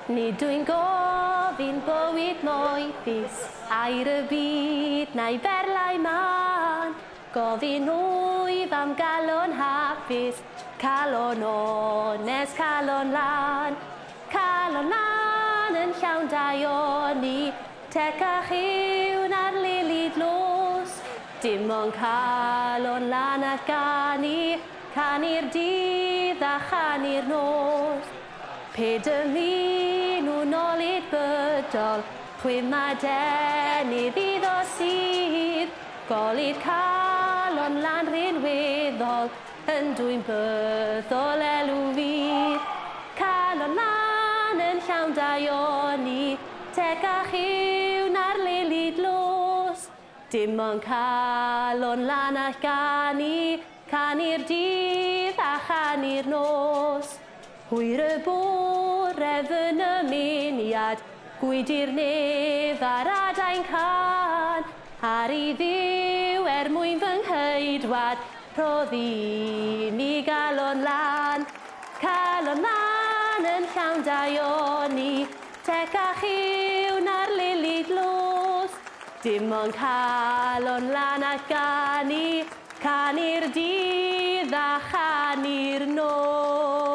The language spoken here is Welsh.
Nid dwi'n gofyn bywyd moethus, air y byd neu berlau man. Gofyn wyf am galon hapus, calon ones, calon lan. Calon lan yn llawn daioni, tecach yw na'r lilid los. Dim ond calon lan at ganu, canu'r dydd a chanu'r nos. Peder nhw'n olid bydol, chwymadenydd iddo sydd. Golid calon lan rhinweddol, yn dwy'n byddol elw fydd. Calon lan yn llawn daioni, tecach yw na'r lilid los. Dim ond calon lan all ganu, canu'r dydd a chanu'r nos. Hwyr y bore fy ymuniad, gwydi'r nef ar adain can. Ar I ddiw mwyn fy nghyedwad, roedd I mi galon lan. Calon lan yn llawn daioni, tecach yw na'r lilid los. Dim ond calon lan all ganu, canu'r dydd a chanu'r nos.